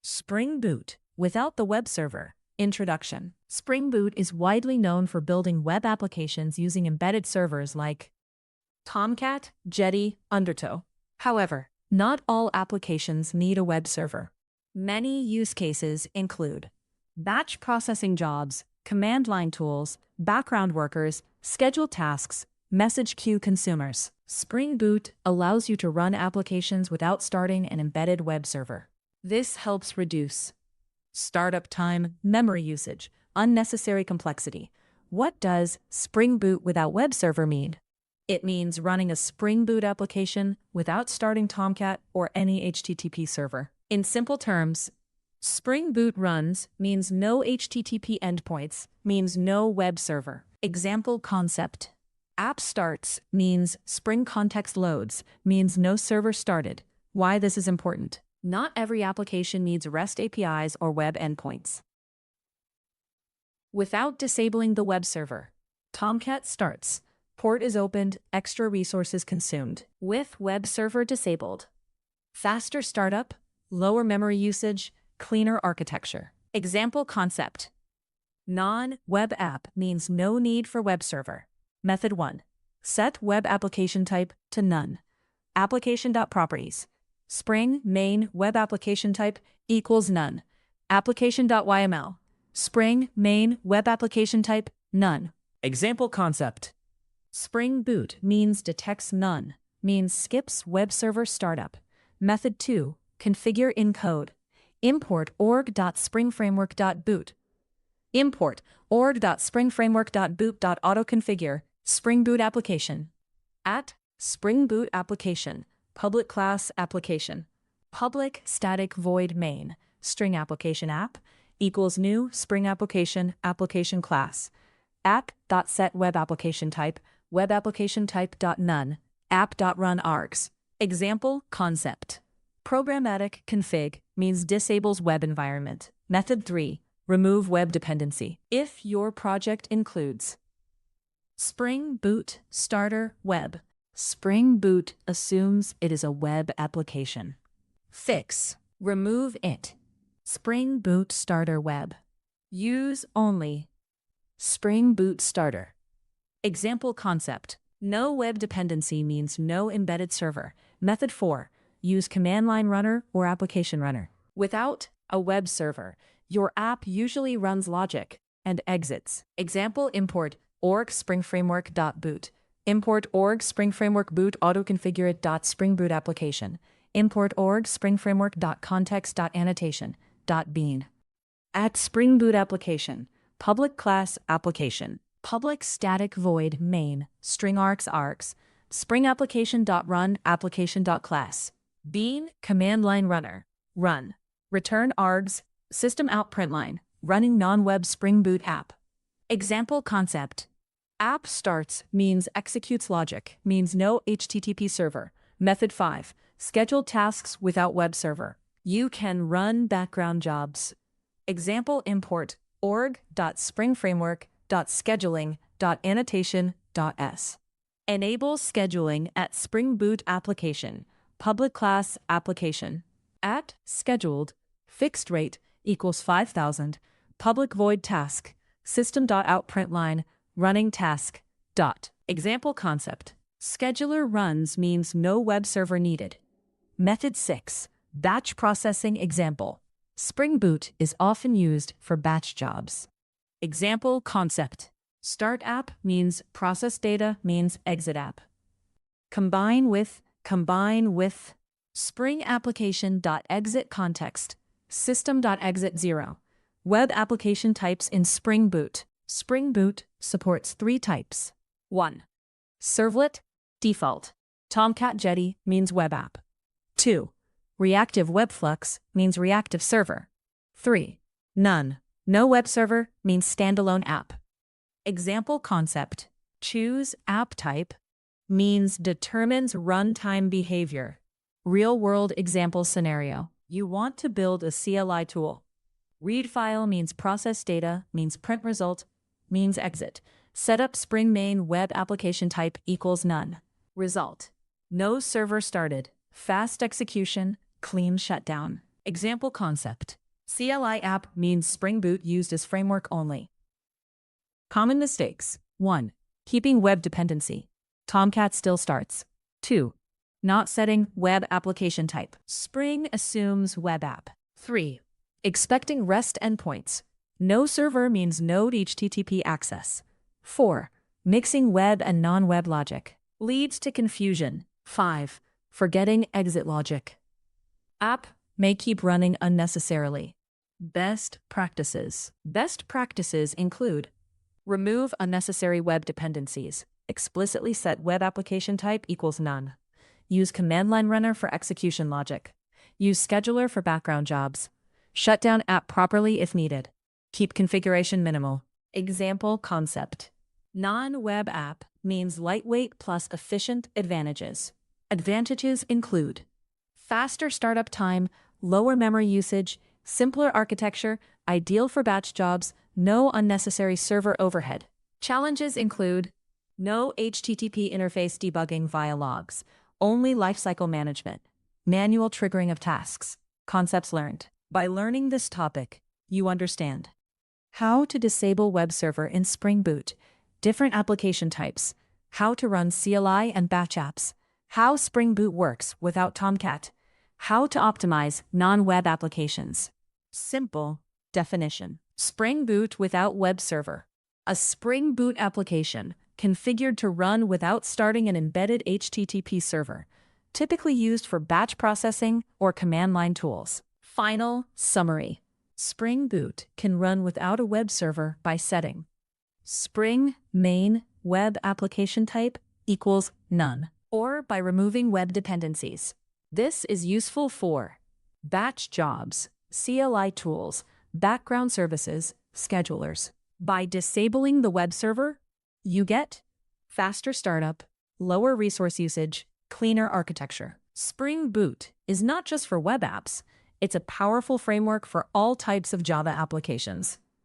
Spring Boot without the web server. Introduction. Spring Boot is widely known for building web applications using embedded servers like Tomcat, Jetty, Undertow. However, not all applications need a web server. Many use cases include batch processing jobs, command line tools, background workers, scheduled tasks, message queue consumers. Spring Boot allows you to run applications without starting an embedded web server. This helps reduce startup time, memory usage, unnecessary complexity. What does Spring Boot without web server mean? It means running a Spring Boot application without starting Tomcat or any HTTP server. In simple terms, Spring Boot runs means no HTTP endpoints, means no web server. Example concept. App starts means Spring context loads, means no server started. Why this is important. Not every application needs REST APIs or web endpoints. Without disabling the web server, Tomcat starts. Port is opened, extra resources consumed. With web server disabled, faster startup, lower memory usage, cleaner architecture. Example concept. Non-web app means no need for web server. Method 1. Set web application type to none. Application.properties. Spring main web application type equals none. Application.yml. Spring main web application type none. Example concept. Spring Boot means detects none, means skips web server startup. Method 2. Configure in code. Import org.springframework.boot. Import org.springframework.boot.autoconfigure Spring Boot application. At Spring Boot application. Public class application. Public static void main. String application app equals new Spring application application class. App.set web application type. Web application type.none. App.run args. Example concept. Programmatic config means disables web environment. Method 3. Remove web dependency. If your project includes Spring Boot Starter Web, Spring Boot assumes it is a web application. Fix. Remove it. Spring Boot Starter Web. Use only Spring Boot Starter. Example concept. No web dependency means no embedded server. Method 4. Use CommandLineRunner or Application Runner. Without a web server, your app usually runs logic and exits. Example import org springframework.boot. Import org springframework.boot autoconfigure it.spring boot application. Import org springframework.context.annotation.bean. At Spring Boot application. Public class application. Public static void main. String args. Spring application.run application.class. Bean command line runner. Run. Return args. System out println. Running non-web Spring Boot app. Example concept. App starts means executes logic, means no HTTP server. Method 5. Scheduled tasks without web server. You can run background jobs. Example import org.springframework.scheduling.annotation.s. Enable scheduling at Spring Boot application. Public class application. At scheduled fixed rate equals 5,000. Public void task. System.out.println. Running task. Example concept. Scheduler runs means no web server needed. Method 6. Batch processing example. Spring Boot is often used for batch jobs. Example concept. Start app means process data means exit app. Combine with Spring application.exit context. System.exit 0. Web application types in Spring Boot. Spring Boot supports 3 types. 1. Servlet, default. Tomcat Jetty means web app. 2. Reactive WebFlux means reactive server. 3. None, no web server means standalone app. Example concept. Choose app type means determines runtime behavior. Real-world example scenario. You want to build a CLI tool. Read file means process data, means print result, means exit. Setup Spring main web application type equals none. Result. No server started. Fast execution, clean shutdown. Example concept. CLI app means Spring Boot used as framework only. Common mistakes. 1. Keeping web dependency. Tomcat still starts. 2. Not setting web application type. Spring assumes web app. 3. Expecting REST endpoints. No server means node HTTP access. 4. Mixing web and non-web logic. Leads to confusion. 5. Forgetting exit logic. App may keep running unnecessarily. Best practices. Best practices include: remove unnecessary web dependencies. Explicitly set web application type equals none. Use CommandLineRunner for execution logic. Use scheduler for background jobs. Shut down app properly if needed. Keep configuration minimal. Example concept. Non-web app means lightweight plus efficient advantages. Advantages include: faster startup time, lower memory usage, simpler architecture, ideal for batch jobs, no unnecessary server overhead. Challenges include: no HTTP interface debugging via logs, only lifecycle management, manual triggering of tasks. Concepts learned. By learning this topic, you understand how to disable web server in Spring Boot, different application types, how to run CLI and batch apps, how Spring Boot works without Tomcat, how to optimize non-web applications. Simple definition. Spring Boot without web server. A Spring Boot application configured to run without starting an embedded HTTP server, typically used for batch processing or command line tools. Final summary. Spring Boot can run without a web server by setting Spring main web application type equals none, or by removing web dependencies. This is useful for batch jobs, CLI tools, background services, schedulers. By disabling the web server, you get faster startup, lower resource usage, cleaner architecture. Spring Boot is not just for web apps, it's a powerful framework for all types of Java applications.